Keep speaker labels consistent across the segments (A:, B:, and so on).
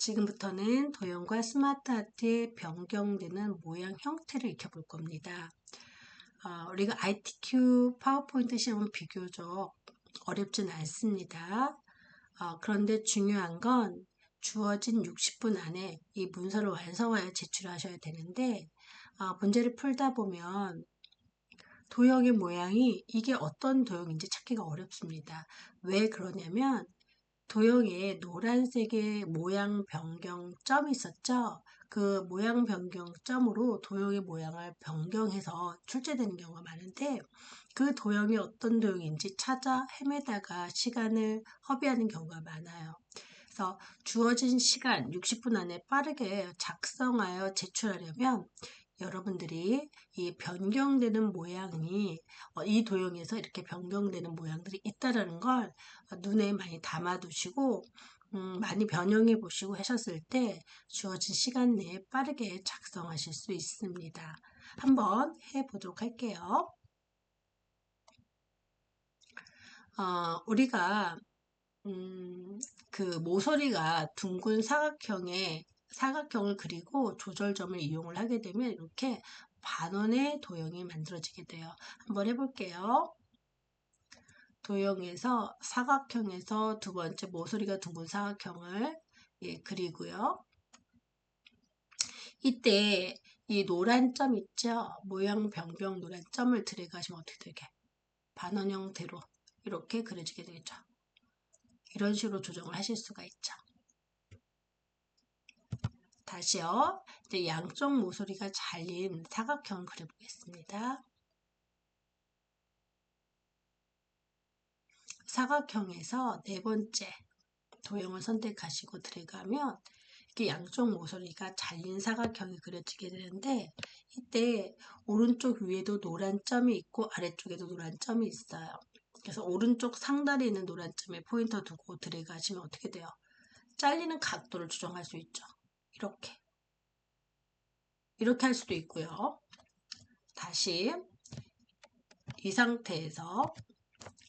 A: 지금부터는 도형과 스마트 아트의 변경되는 모양 형태를 익혀볼 겁니다. 우리가 ITQ 파워포인트 시험은 비교적 어렵진 않습니다. 그런데 중요한 건 주어진 60분 안에 이 문서를 완성하여 제출하셔야 되는데, 문제를 풀다 보면 도형의 모양이 이게 어떤 도형인지 찾기가 어렵습니다. 왜 그러냐면 도형에 노란색의 모양 변경 점이 있었죠. 그 모양 변경 점으로 도형의 모양을 변경해서 출제되는 경우가 많은데, 그 도형이 어떤 도형인지 찾아 헤매다가 시간을 허비하는 경우가 많아요. 그래서 주어진 시간 60분 안에 빠르게 작성하여 제출하려면 여러분들이 이 변경되는 모양이 이 도형에서 이렇게 변경되는 모양들이 있다라는 걸 눈에 많이 담아 두시고 많이 변형해 보시고 하셨을 때 주어진 시간 내에 빠르게 작성하실 수 있습니다. 한번 해 보도록 할게요. 우리가 그 모서리가 둥근 사각형을 그리고 조절점을 이용을 하게 되면 이렇게 반원의 도형이 만들어지게 돼요. 한번 해볼게요. 도형에서 사각형에서 두 번째 모서리가 둥근 사각형을 그리고요. 이때 이 노란 점 있죠? 모양 변경 노란 점을 드래그하시면 어떻게 되게 반원 형태로 이렇게 그려지게 되죠. 이런 식으로 조정을 하실 수가 있죠. 다시요. 이제 양쪽 모서리가 잘린 사각형을 그려보겠습니다. 사각형에서 네 번째 도형을 선택하시고 드래그하면 이렇게 양쪽 모서리가 잘린 사각형이 그려지게 되는데, 이때 오른쪽 위에도 노란 점이 있고 아래쪽에도 노란 점이 있어요. 그래서 오른쪽 상단에 있는 노란 점에 포인터 두고 드래그 하시면 어떻게 돼요? 잘리는 각도를 조정할 수 있죠. 이렇게 할 수도 있고요. 다시 이 상태에서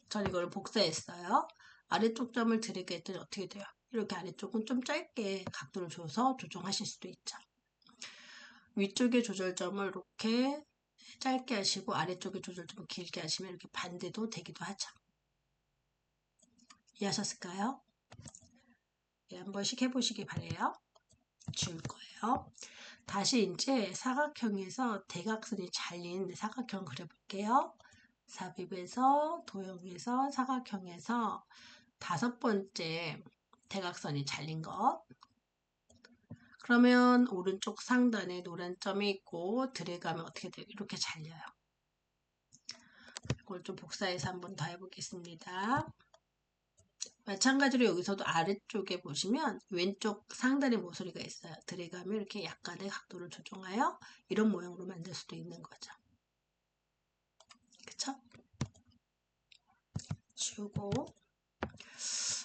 A: 전 이걸 복사했어요. 아래쪽 점을 드래그 했더니 어떻게 돼요? 이렇게 아래쪽은 좀 짧게 각도를 줘서 조정하실 수도 있죠. 위쪽의 조절점을 이렇게 짧게 하시고 아래쪽의 조절점을 길게 하시면 이렇게 반대도 되기도 하죠. 이해하셨을까요? 네, 한 번씩 해보시기 바래요. 줄 거예요. 다시 이제 사각형에서 대각선이 잘린 사각형 그려볼게요. 삽입에서 도형에서 사각형에서 다섯 번째 대각선이 잘린 것. 그러면 오른쪽 상단에 노란 점이 있고 드래그하면 어떻게 돼요? 이렇게 잘려요. 이걸 좀 복사해서 한번 더 해보겠습니다. 마찬가지로 여기서도 아래쪽에 보시면 왼쪽 상단에 모서리가 있어요. 드래그하면 이렇게 약간의 각도를 조정하여 이런 모양으로 만들 수도 있는 거죠. 그쵸? 주고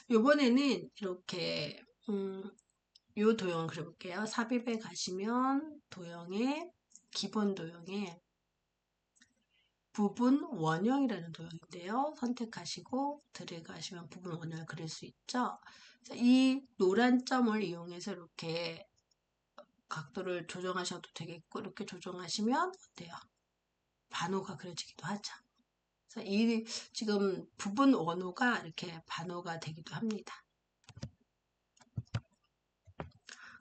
A: 요번에는 이렇게 요 도형을 그려볼게요. 삽입에 가시면 도형의 기본 도형에 부분 원형이라는 도형인데요. 선택하시고 드래그 하시면 부분 원형을 그릴 수 있죠. 이 노란 점을 이용해서 이렇게 각도를 조정하셔도 되겠고, 이렇게 조정하시면 어때요? 반호가 그려지기도 하죠. 그래서 이 지금 부분 원호가 이렇게 반호가 되기도 합니다.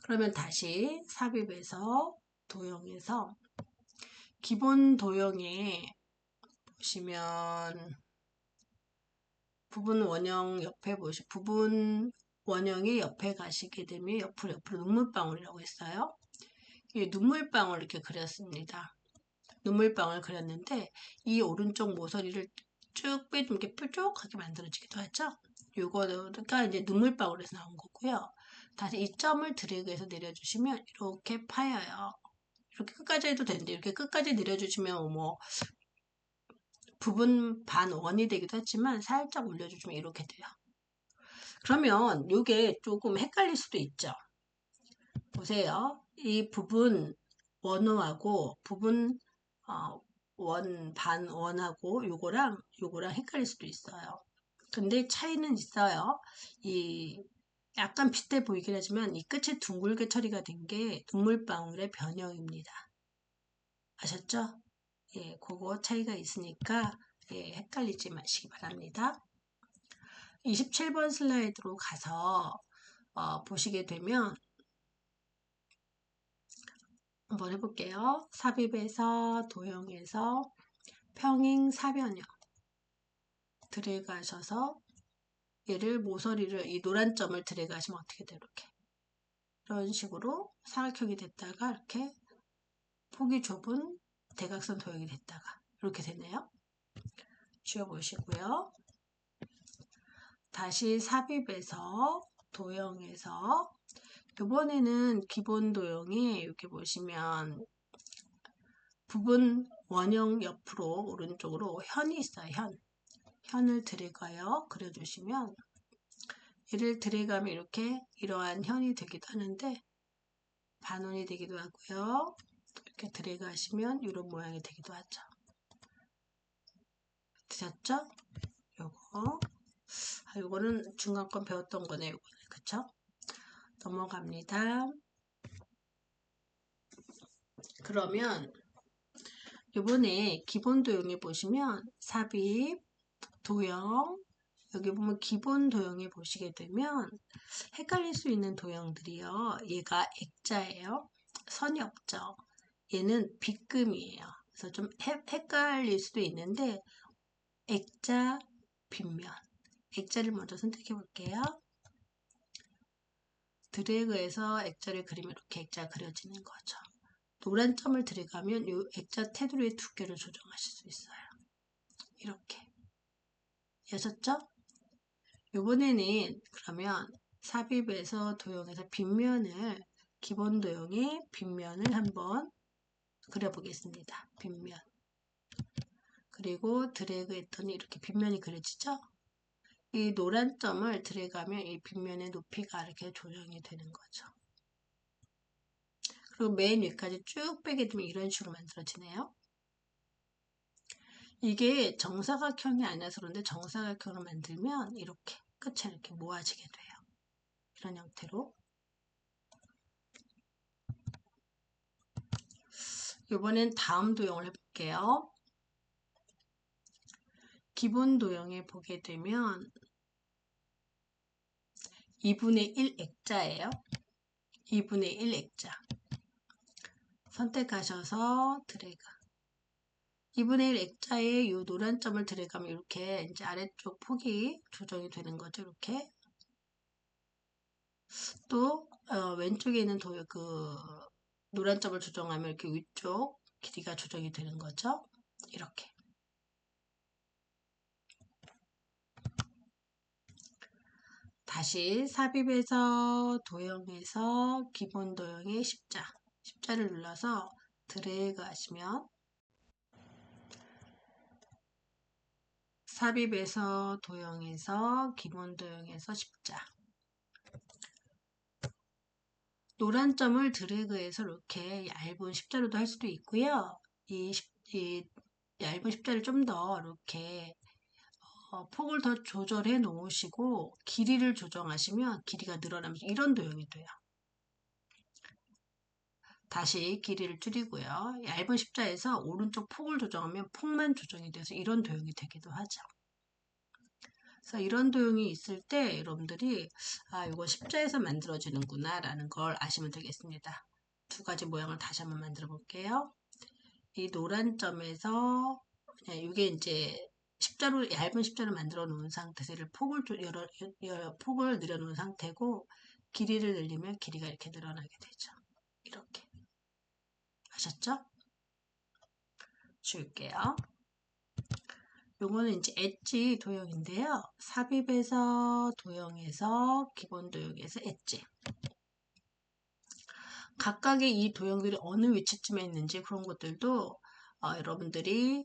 A: 그러면 다시 삽입에서 도형에서 기본 도형에 보시면 부분 원형 옆에 부분 원형의 옆에 가시게 되면 옆으로 눈물방울이라고 했어요. 이 눈물방울 이렇게 그렸습니다. 눈물방울 그렸는데 이 오른쪽 모서리를 쭉 빼주면 이렇게 뾰족하게 만들어지기도 하죠. 요거가 이제 눈물방울에서 나온 거고요. 다시 이 점을 드래그해서 내려주시면 이렇게 파여요. 이렇게 끝까지 해도 되는데 이렇게 끝까지 내려주시면 뭐 부분 반원이 되기도 했지만 살짝 올려주시면 이렇게 돼요. 그러면 이게 조금 헷갈릴 수도 있죠. 보세요. 이 부분 원호하고 부분 반원하고 요거랑 헷갈릴 수도 있어요. 근데 차이는 있어요. 이 약간 비슷해 보이긴 하지만 이 끝이 둥글게 처리가 된 게 눈물방울의 변형입니다. 아셨죠? 예, 그거 차이가 있으니까 예, 헷갈리지 마시기 바랍니다. 27번 슬라이드로 가서 보시게 되면 한번 해볼게요. 삽입에서 도형에서 평행 사변형 들어가셔서 얘를 모서리를 이 노란 점을 들어가시면 어떻게 돼요? 이렇게 이런 식으로 사각형이 됐다가 이렇게 폭이 좁은 대각선 도형이 됐다가 이렇게 되네요. 지워보시고요. 다시 삽입에서 도형에서 이번에는 기본 도형이 이렇게 보시면 부분 원형 옆으로 오른쪽으로 현이 있어요. 현을 드래그하여 그려주시면 얘를 드래그하면 이렇게 이러한 현이 되기도 하는데 반원이 되기도 하고요. 이렇게 드래그 하시면 이런 모양이 되기도 하죠. 되셨죠? 요거는 중간 건 배웠던 거네. 요거는 그쵸? 넘어갑니다. 그러면 요번에 기본 도형에 보시면 삽입, 도형, 여기 보면 기본 도형에 보시게 되면 헷갈릴 수 있는 도형들이요. 얘가 액자예요. 선이 없죠. 얘는 빗금이에요. 그래서 좀 헷갈릴 수도 있는데 액자, 빗면. 액자를 먼저 선택해 볼게요. 드래그해서 액자를 그리면 이렇게 액자가 그려지는 거죠. 노란 점을 들어가면 이 액자 테두리의 두께를 조정하실 수 있어요. 이렇게. 아셨죠? 이번에는 그러면 삽입에서 도형에서 빗면을 기본 도형의 빗면을 한번 그려보겠습니다. 빗면. 그리고 드래그 했더니 이렇게 빗면이 그려지죠? 이 노란 점을 드래그하면 이 빗면의 높이가 이렇게 조정이 되는 거죠. 그리고 맨 위까지 쭉 빼게 되면 이런 식으로 만들어지네요. 이게 정사각형이 아니라서 그런데 정사각형을 만들면 이렇게 끝에 이렇게 모아지게 돼요. 이런 형태로. 이번엔 다음 도형을 해볼게요. 기본 도형에 보게 되면 2분의 1 액자예요. 2분의 1 액자. 선택하셔서 드래그. 2분의 1 액자에 이 노란 점을 드래그하면 이렇게 이제 아래쪽 폭이 조정이 되는 거죠. 이렇게. 또 왼쪽에 있는 노란 점을 조정하면 이렇게 위쪽 길이가 조정이 되는 거죠. 이렇게. 다시 삽입에서 도형에서 기본 도형의 십자를 눌러서 드래그 하시면 삽입에서 도형에서 기본 도형에서 십자 노란 점을 드래그해서 이렇게 얇은 십자로도 할 수도 있고요. 이 얇은 십자를 좀 더 이렇게 폭을 더 조절해 놓으시고 길이를 조정하시면 길이가 늘어나면서 이런 도형이 돼요. 다시 길이를 줄이고요. 얇은 십자에서 오른쪽 폭을 조정하면 폭만 조정이 돼서 이런 도형이 되기도 하죠. 그래서 이런 도형이 있을 때 여러분들이 이거 십자에서 만들어지는구나 라는 걸 아시면 되겠습니다. 두 가지 모양을 다시 한번 만들어 볼게요. 이 노란 점에서 이게 이제 얇은 십자로 만들어 놓은 상태에서 폭을 늘려 놓은 상태고 길이를 늘리면 길이가 이렇게 늘어나게 되죠. 이렇게. 아셨죠? 지울게요. 요거는 이제 엣지 도형인데요. 삽입에서 도형에서 기본 도형에서 엣지. 각각의 이 도형들이 어느 위치쯤에 있는지 그런 것들도 여러분들이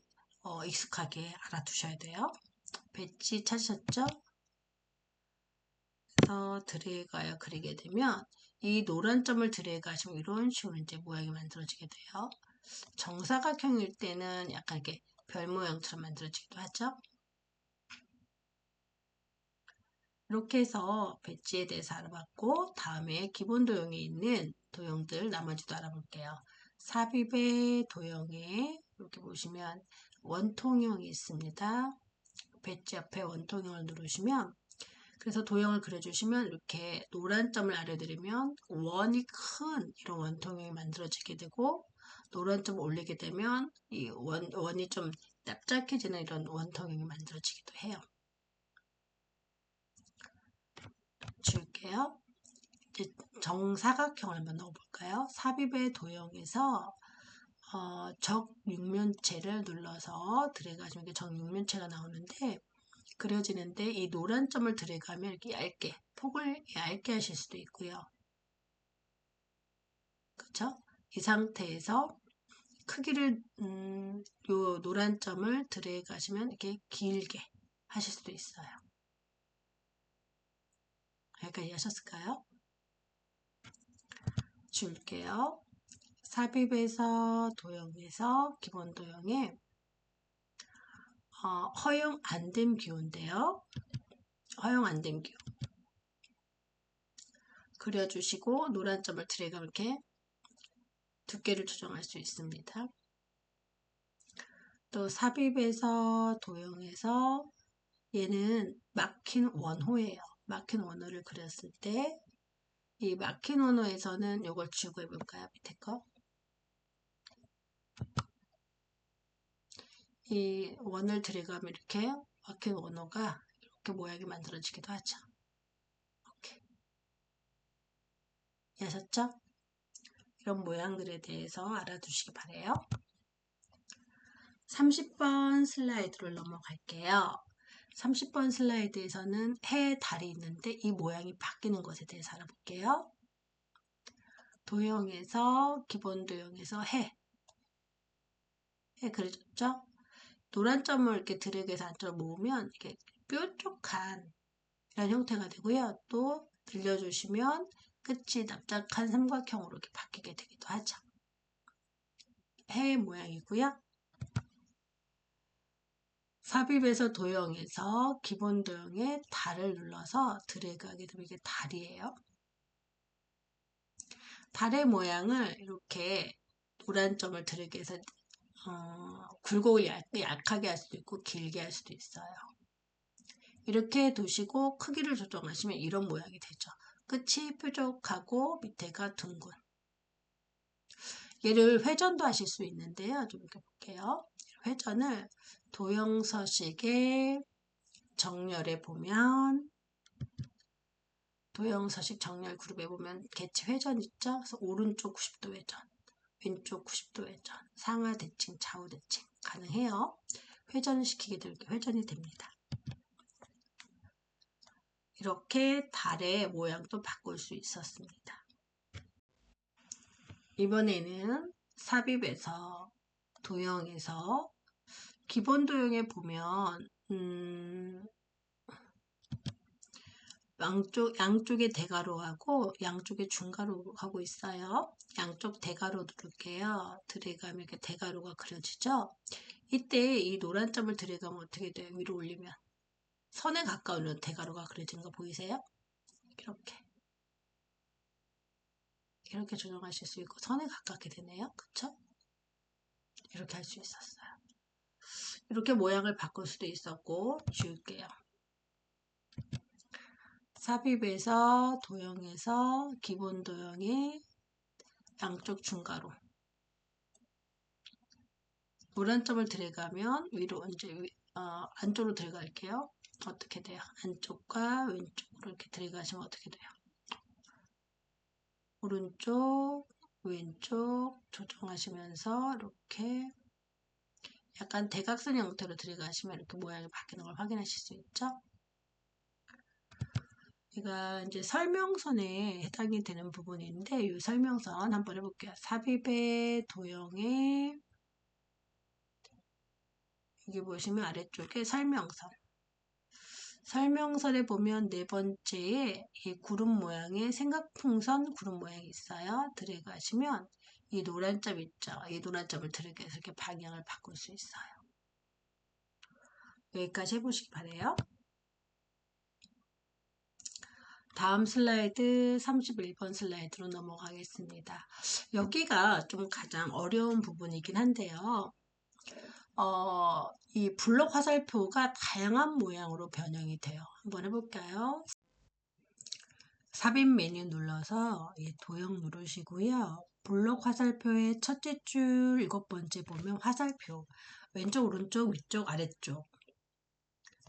A: 익숙하게 알아두셔야 돼요. 배지 찾으셨죠? 그래서 드래그하여 그리게 되면 이 노란 점을 드래그 하시면 이런 식으로 이제 모양이 만들어지게 돼요. 정사각형일 때는 약간 이렇게 별 모양처럼 만들어지기도 하죠. 이렇게 해서 배지에 대해서 알아봤고 다음에 기본 도형에 있는 도형들 나머지도 알아볼게요. 삽입의 도형에 이렇게 보시면 원통형이 있습니다. 배지 옆에 원통형을 누르시면 그래서 도형을 그려주시면 이렇게 노란 점을 알려드리면 원이 큰 이런 원통형이 만들어지게 되고 노란 점을 올리게 되면 이 원이 좀 납작해지는 이런 원통형이 만들어지기도 해요. 줄게요. 이제 정사각형을 한번 넣어볼까요? 삽입의 도형에서 적육면체를 눌러서 드래그하시면 적육면체가 나오는데 그려지는데 이 노란 점을 드래그하면 이렇게 얇게 폭을 얇게 하실 수도 있고요. 그렇죠? 이 상태에서 크기를 요 노란 점을 드래그하시면 이렇게 길게 하실 수도 있어요. 여기까지 하셨을까요? 줄게요. 삽입에서 도형에서 기본 도형에 허용 안 된 뷰인데요. 허용 안 된 뷰 그려주시고 노란 점을 드래그 이렇게 두께를 조정할 수 있습니다. 또 삽입에서 도형에서 얘는 막힌 원호예요. 막힌 원호를 그렸을 때 이 막힌 원호에서는 이걸 지우고 해볼까요? 밑에 거. 이 원을 드래그하면 이렇게 막힌 원호가 이렇게 모양이 만들어지기도 하죠. 이렇게. 이해하셨죠? 이런 모양들에 대해서 알아두시기 바래요. 30번 슬라이드로 넘어갈게요. 30번 슬라이드에서는 해, 달이 있는데 이 모양이 바뀌는 것에 대해서 알아볼게요. 도형에서 기본 도형에서 해 그려졌죠? 노란 점을 이렇게 드래그해서 안쪽으로 모으면 이렇게 뾰족한 이런 형태가 되고요. 또 들려주시면 끝이 납작한 삼각형으로 이렇게 바뀌게 되기도 하죠. 해 모양이고요. 삽입에서 도형에서 기본 도형에 달을 눌러서 드래그하게 되면 이게 달이에요. 달의 모양을 이렇게 노란 점을 드래그해서 굴곡을 약하게 할 수도 있고 길게 할 수도 있어요. 이렇게 두시고 크기를 조정하시면 이런 모양이 되죠. 끝이 뾰족하고 밑에가 둥근. 얘를 회전도 하실 수 있는데요. 좀 이렇게 볼게요. 회전을 도형서식의 정렬에 보면 도형서식 정렬 그룹에 보면 개체 회전 있죠? 그래서 오른쪽 90도 회전, 왼쪽 90도 회전, 상하 대칭, 좌우 대칭 가능해요. 회전을 시키게 되면 이렇게 회전이 됩니다. 이렇게 달의 모양도 바꿀 수 있었습니다. 이번에는 삽입에서 도형에서 기본 도형에 보면 양쪽에 대가로하고 양쪽에 중가로하고 있어요. 양쪽 대가로 누를게요. 드래그하면 이렇게 대가로가 그려지죠. 이때 이 노란 점을 드래그하면 어떻게 돼요? 위로 올리면 선에 가까운 대가로가 그려지는 거 보이세요? 이렇게 조정하실 수 있고 선에 가깝게 되네요. 그쵸? 이렇게 할 수 있었어요. 이렇게 모양을 바꿀 수도 있었고 지울게요. 삽입에서 도형에서 기본 도형의 양쪽 중가로 노란 점을 드래그하면 위로 이제 안쪽으로 들어갈게요. 어떻게 돼요? 안쪽과 왼쪽으로 이렇게 드래그하시면 어떻게 돼요? 오른쪽, 왼쪽 조정하시면서 이렇게 약간 대각선 형태로 들어가시면 이렇게 모양이 바뀌는 걸 확인하실 수 있죠? 제가 이제 설명선에 해당이 되는 부분인데 이 설명선 한번 해볼게요. 삽입의 도형에 여기 보시면 아래쪽에 설명선. 설명선에 보면 네 번째에 이 구름 모양의 생각풍선 구름 모양이 있어요. 드래그 하시면 이 노란 점 있죠. 이 노란 점을 드래그해서 이렇게 방향을 바꿀 수 있어요. 여기까지 해보시기 바래요. 다음 슬라이드 31번 슬라이드로 넘어가겠습니다. 여기가 좀 가장 어려운 부분이긴 한데요. 이 블록 화살표가 다양한 모양으로 변형이 돼요. 한번 해볼까요? 삽입 메뉴 눌러서 도형 누르시고요. 블록 화살표의 첫째 줄 7번째 보면 화살표 왼쪽 오른쪽 위쪽 아래쪽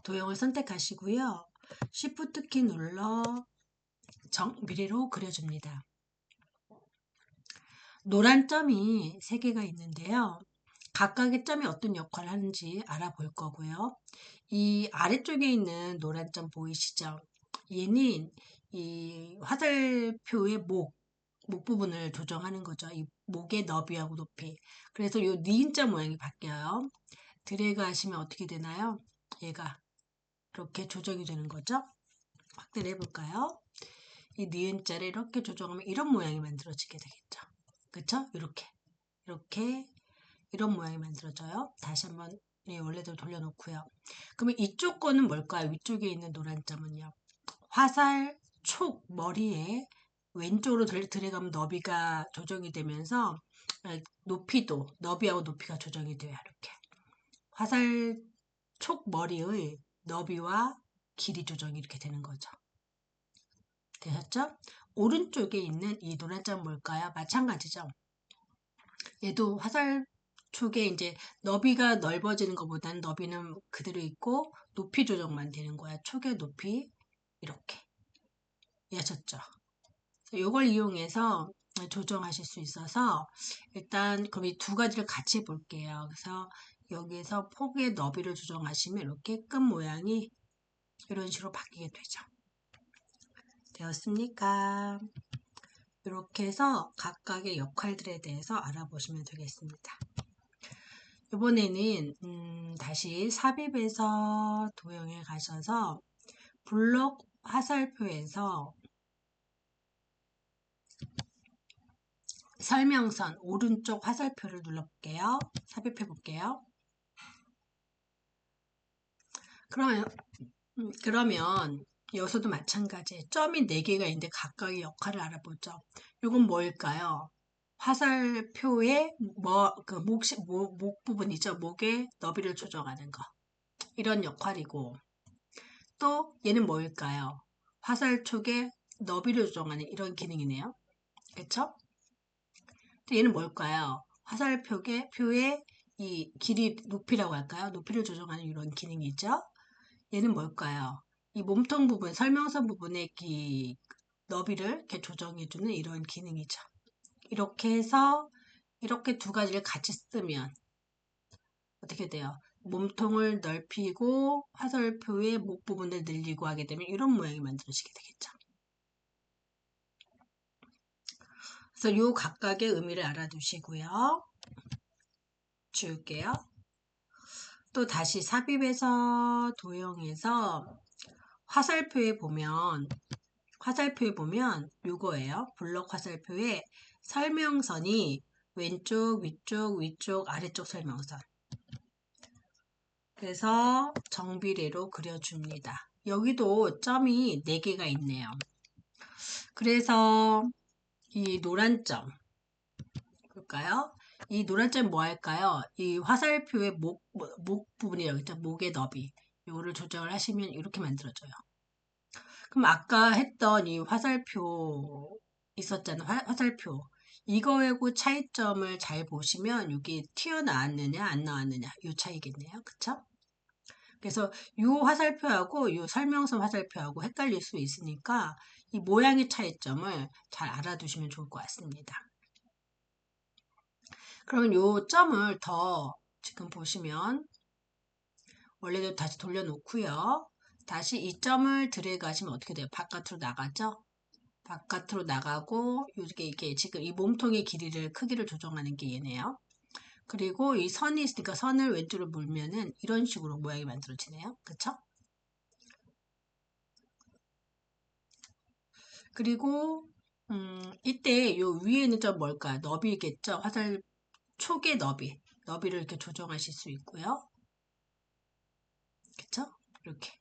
A: 도형을 선택하시고요. Shift 키 눌러 미리로 그려줍니다. 노란 점이 3개가 있는데요. 각각의 점이 어떤 역할을 하는지 알아볼 거고요. 이 아래쪽에 있는 노란 점 보이시죠? 얘는 이 화살표의 목 부분을 조정하는 거죠. 이 목의 너비하고 높이. 그래서 이 니은자 모양이 바뀌어요. 드래그 하시면 어떻게 되나요? 얘가 이렇게 조정이 되는 거죠. 확대를 해볼까요? 이 니은자를 이렇게 조정하면 이런 모양이 만들어지게 되겠죠. 그쵸? 이렇게 이런 모양이 만들어져요. 다시 한번 원래대로 돌려놓고요. 그러면 이쪽 거는 뭘까요? 위쪽에 있는 노란 점은요. 화살 촉 머리에 왼쪽으로 들어가면 너비가 조정이 되면서 높이도 너비하고 높이가 조정이 돼요. 이렇게 화살 촉 머리의 너비와 길이 조정이 이렇게 되는 거죠. 되셨죠? 오른쪽에 있는 이 노란 점 뭘까요? 마찬가지죠. 얘도 화살 촉에 이제 너비가 넓어지는 것보다는 너비는 그대로 있고 높이 조정만 되는 거야. 촉의 높이 이렇게 이해하셨죠? 이걸 이용해서 조정하실 수 있어서 일단 그럼 이 두 가지를 같이 볼게요. 그래서 여기에서 폭의 너비를 조정하시면 이렇게 끝 모양이 이런 식으로 바뀌게 되죠. 되었습니까? 이렇게 해서 각각의 역할들에 대해서 알아보시면 되겠습니다. 이번에는 다시 삽입에서 도형에 가셔서 블록 화살표에서 설명선 오른쪽 화살표를 눌러볼게요. 삽입해 볼게요. 그러면 여기서도 마찬가지 점이 4개가 있는데 각각의 역할을 알아보죠. 이건 뭘까요? 화살표의 목 부분이죠. 목의 너비를 조정하는 거. 이런 역할이고 또 얘는 뭘까요? 화살촉의 너비를 조정하는 이런 기능이네요. 그쵸? 또 얘는 뭘까요? 화살표의 이 길이 높이라고 할까요? 높이를 조정하는 이런 기능이죠. 얘는 뭘까요? 이 몸통 부분, 설명서 부분의 너비를 이렇게 조정해주는 이런 기능이죠. 이렇게 해서 이렇게 두 가지를 같이 쓰면 어떻게 돼요? 몸통을 넓히고 화살표의 목 부분을 늘리고 하게 되면 이런 모양이 만들어지게 되겠죠. 그래서 이 각각의 의미를 알아두시고요. 지울게요. 또 다시 삽입해서 도형에서 화살표에 보면 요거예요. 블록 화살표에 설명선이 왼쪽, 위쪽, 아래쪽 설명선. 그래서 정비례로 그려줍니다. 여기도 점이 4개가 있네요. 그래서 이 노란 점 볼까요? 이 노란 점 뭐 할까요? 이 화살표의 목 부분이라고 했죠. 목의 너비. 이거를 조정을 하시면 이렇게 만들어져요. 그럼 아까 했던 이 화살표 있었잖아요. 화살표. 이거하고 차이점을 잘 보시면 여기 튀어나왔느냐 안 나왔느냐 이 차이겠네요. 그쵸? 그래서 이 화살표하고 이 설명서 화살표하고 헷갈릴 수 있으니까 이 모양의 차이점을 잘 알아두시면 좋을 것 같습니다. 그러면 이 점을 더 지금 보시면 원래대로 다시 돌려놓고요. 다시 이 점을 드래그 하시면 어떻게 돼요? 바깥으로 나가죠? 바깥으로 나가고 이게 지금 이 몸통의 길이를 크기를 조정하는 게 얘네요. 그리고 이 선이 있으니까 선을 왼쪽으로 물면은 이런 식으로 모양이 만들어지네요. 그쵸? 그리고 이때 요 위에는 좀 뭘까요? 너비겠죠? 화살 촉의 너비를 이렇게 조정하실 수 있고요. 그쵸? 이렇게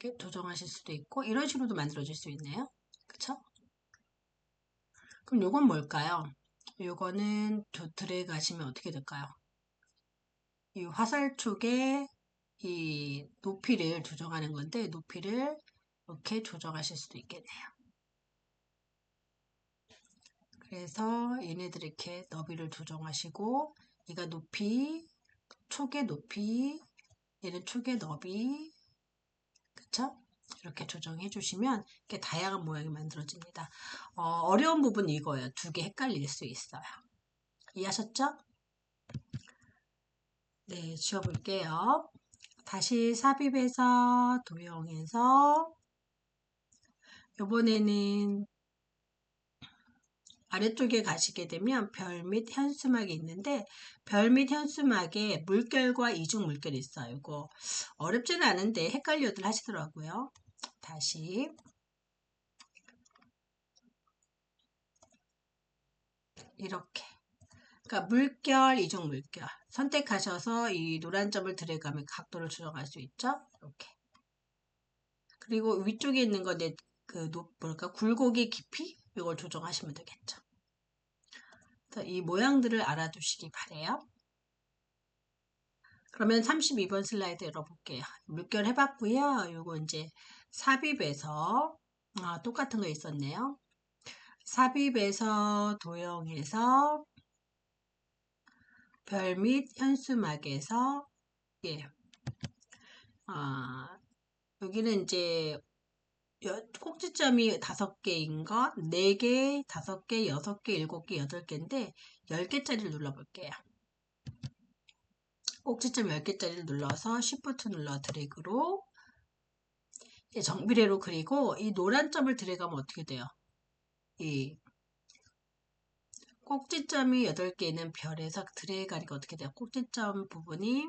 A: 이렇게 조정하실 수도 있고 이런 식으로도 만들어질 수 있네요. 그쵸? 그럼 요건 뭘까요? 요거는 드래그 하시면 어떻게 될까요? 이 화살 쪽에 이 높이를 조정하는 건데 높이를 이렇게 조정하실 수도 있겠네요. 그래서 얘네들 이렇게 너비를 조정하시고 얘가 높이, 촉의 높이, 얘는 촉의 너비, 그쵸? 이렇게 조정해 주시면 이렇게 다양한 모양이 만들어집니다. 어려운 부분은 이거예요. 두 개 헷갈릴 수 있어요. 이해하셨죠? 네, 지워볼게요. 다시 삽입해서 도형해서 이번에는 아래쪽에 가시게 되면 별 및 현수막이 있는데 별 및 현수막에 물결과 이중 물결이 있어요. 이거 어렵지는 않은데 헷갈려들 하시더라고요. 다시 이렇게 그러니까 물결, 이중 물결 선택하셔서 이 노란 점을 드래그하면 각도를 조정할 수 있죠. 이렇게 그리고 위쪽에 있는 거 뭐랄까 굴곡의 깊이 이걸 조정하시면 되겠죠. 이 모양들을 알아두시기 바래요. 그러면 32번 슬라이드 열어볼게요. 물결 해봤고요. 요거 이제 삽입해서 똑같은 거 있었네요. 삽입해서 도형해서 별 및 현수막에서 예, 여기는 이제 꼭지점이 5개인 것, 4개, 5개, 6개, 7개, 8개인데 10개짜리를 눌러볼게요. 꼭지점 10개짜리를 눌러서 Shift 눌러 드래그로 정비례로 그리고 이 노란 점을 드래그하면 어떻게 돼요? 이 꼭지점이 8개 있는 별에서 드래그하니까 어떻게 돼요? 꼭지점 부분이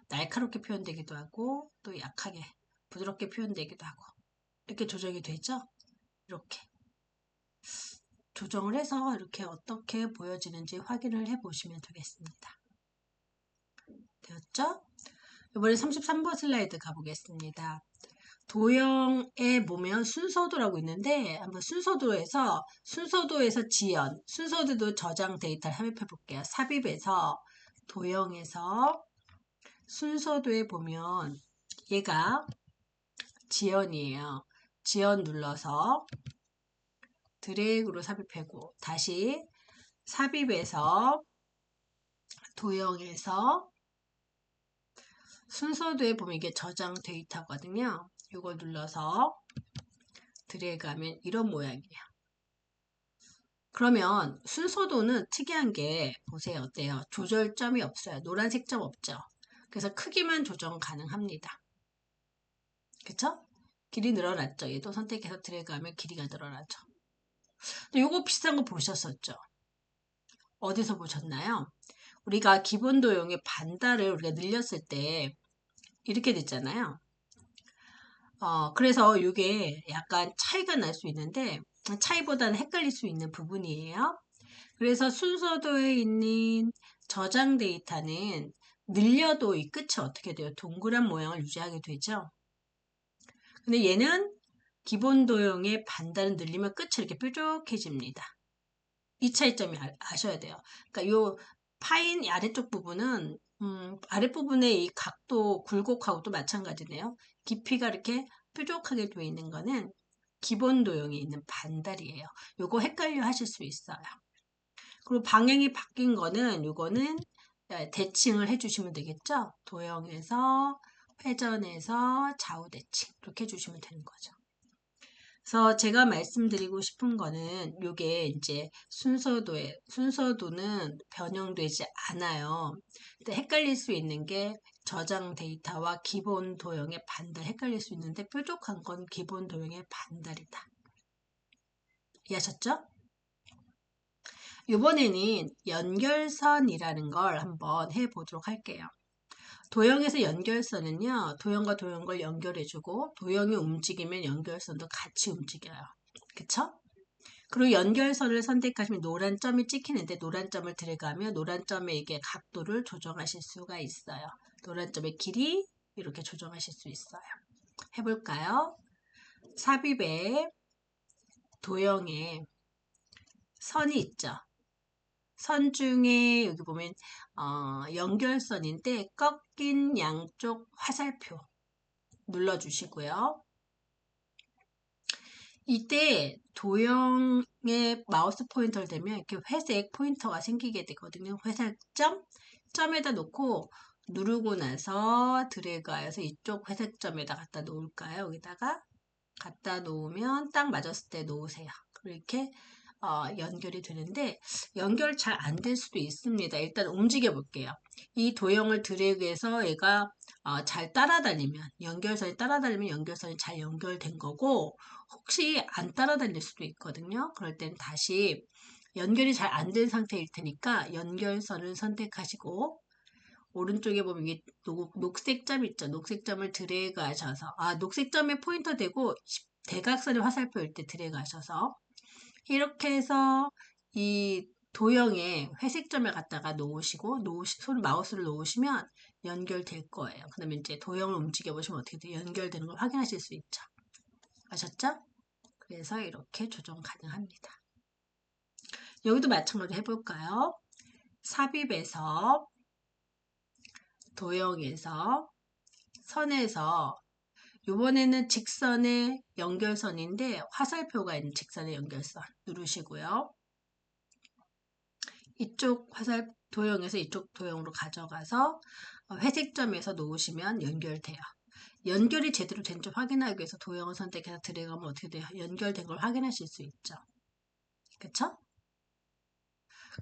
A: 날카롭게 표현되기도 하고 또 약하게 부드럽게 표현되기도 하고 이렇게 조정이 되죠? 이렇게 조정을 해서 이렇게 어떻게 보여지는지 확인을 해 보시면 되겠습니다. 되었죠? 이번에 33번 슬라이드 가보겠습니다. 도형에 보면 순서도라고 있는데 한번 순서도에서 지연, 순서도도 저장 데이터를 삽입해 볼게요. 삽입해서 도형에서 순서도에 보면 얘가 지연이에요. 지연 눌러서 드래그로 삽입하고 다시 삽입해서 도형에서 순서도에 보면 이게 저장 데이터거든요. 이걸 눌러서 드래그하면 이런 모양이에요. 그러면 순서도는 특이한 게 보세요. 어때요? 조절점이 없어요. 노란색 점 없죠? 그래서 크기만 조정 가능합니다. 그쵸? 길이 늘어났죠? 얘도 선택해서 드래그하면 길이가 늘어나죠. 근데 요거 비슷한 거 보셨었죠? 어디서 보셨나요? 우리가 기본 도형의 반달을 우리가 늘렸을 때 이렇게 됐잖아요. 그래서 이게 약간 차이가 날 수 있는데 차이보다는 헷갈릴 수 있는 부분이에요. 그래서 순서도에 있는 저장 데이터는 늘려도 이 끝이 어떻게 돼요? 동그란 모양을 유지하게 되죠. 근데 얘는 기본 도형의 반달은 늘리면 끝이 이렇게 뾰족해집니다. 이 차이점이 아셔야 돼요. 그러니까 요 파인 아래쪽 부분은 아랫부분의 이 각도 굴곡하고도 마찬가지네요. 깊이가 이렇게 뾰족하게 되어 있는 거는 기본 도형에 있는 반달이에요. 요거 헷갈려 하실 수 있어요. 그리고 방향이 바뀐 거는 요거는 대칭을 해주시면 되겠죠. 도형에서 회전해서 좌우 대칭 이렇게 해주시면 되는 거죠. 그래서 제가 말씀드리고 싶은 거는 요게 이제 순서도는 변형되지 않아요. 근데 헷갈릴 수 있는 게 저장 데이터와 기본 도형의 반달 헷갈릴 수 있는데 뾰족한 건 기본 도형의 반달이다. 이해하셨죠? 이번에는 연결선이라는 걸 한번 해보도록 할게요. 도형에서 연결선은요, 도형과 도형을 연결해주고, 도형이 움직이면 연결선도 같이 움직여요. 그쵸? 그리고 연결선을 선택하시면 노란 점이 찍히는데, 노란 점을 드래그하면 노란 점의 이게 각도를 조정하실 수가 있어요. 노란 점의 길이 이렇게 조정하실 수 있어요. 해볼까요? 삽입에 도형에 선이 있죠. 선 중에 여기 보면 연결선인데 꺾인 양쪽 화살표 눌러주시고요. 이때 도형에 마우스 포인터를 대면 이렇게 회색 포인터가 생기게 되거든요. 회색 점, 점에다 놓고 누르고 나서 드래그해서 이쪽 회색 점에다 갖다 놓을까요? 여기다가 갖다 놓으면 딱 맞았을 때 놓으세요. 이렇게 연결이 되는데 연결 잘 안 될 수도 있습니다. 일단 움직여 볼게요. 이 도형을 드래그해서 얘가 잘 따라다니면 연결선이 따라다니면 연결선이 잘 연결된 거고 혹시 안 따라다닐 수도 있거든요. 그럴 땐 다시 연결이 잘 안 된 상태일 테니까 연결선을 선택하시고 오른쪽에 보면 이게 녹색 점 있죠. 녹색 점을 드래그 하셔서 녹색 점에 포인터 대고 대각선의 화살표일 때 드래그 하셔서 이렇게 해서 이 도형에 회색 점을 갖다가 놓으시고 손 마우스를 놓으시면 연결될 거예요. 그 다음에 이제 도형을 움직여 보시면 어떻게 돼요? 연결되는 걸 확인하실 수 있죠. 아셨죠? 그래서 이렇게 조정 가능합니다. 여기도 마찬가지로 해볼까요? 삽입에서 도형에서 선에서 이번에는 직선의 연결선인데 화살표가 있는 직선의 연결선 누르시고요. 이쪽 화살 도형에서 이쪽 도형으로 가져가서 회색 점에서 놓으시면 연결돼요. 연결이 제대로 된 점 확인하기 위해서 도형을 선택해서 드래그하면 어떻게 돼요? 연결된 걸 확인하실 수 있죠. 그쵸?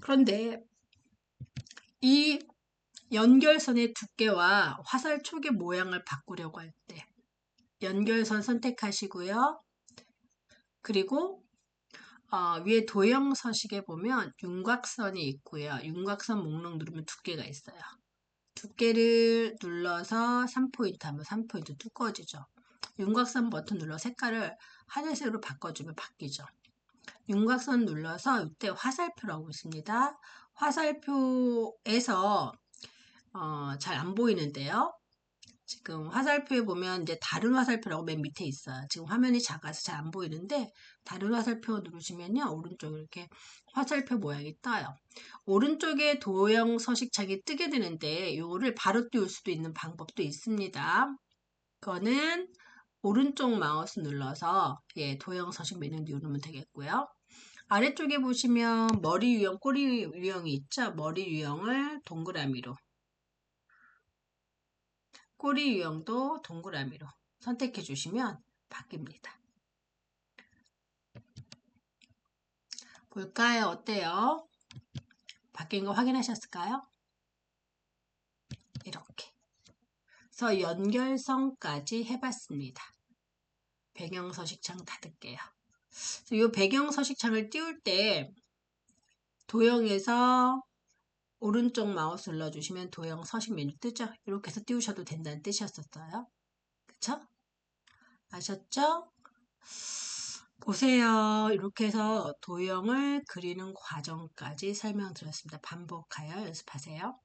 A: 그런데 이 연결선의 두께와 화살 촉의 모양을 바꾸려고 할 때 연결선 선택하시고요. 그리고 위에 도형 서식에 보면 윤곽선이 있고요. 윤곽선 목록 누르면 두께가 있어요. 두께를 눌러서 3포인트 하면 3포인트 두꺼워지죠. 윤곽선 버튼 눌러 색깔을 하늘색으로 바꿔주면 바뀌죠. 윤곽선 눌러서 이때 화살표라고 있습니다. 화살표에서 잘 안 보이는데요. 지금 화살표에 보면 이제 다른 화살표라고 맨 밑에 있어요. 지금 화면이 작아서 잘 안 보이는데 다른 화살표 누르시면요. 오른쪽에 이렇게 화살표 모양이 떠요. 오른쪽에 도형 서식창이 뜨게 되는데 이거를 바로 띄울 수도 있는 방법도 있습니다. 그거는 오른쪽 마우스 눌러서 도형 서식 메뉴 누르면 되겠고요. 아래쪽에 보시면 머리 유형, 꼬리 유형이 있죠. 머리 유형을 동그라미로 꼬리 유형도 동그라미로 선택해 주시면 바뀝니다. 볼까요? 어때요? 바뀐 거 확인하셨을까요? 이렇게. 그래서 연결선까지 해봤습니다. 배경 서식창 닫을게요. 이 배경 서식창을 띄울 때 도형에서 오른쪽 마우스 눌러주시면 도형 서식 메뉴 뜨죠? 이렇게 해서 띄우셔도 된다는 뜻이었어요. 그쵸? 아셨죠? 보세요. 이렇게 해서 도형을 그리는 과정까지 설명드렸습니다. 반복하여 연습하세요.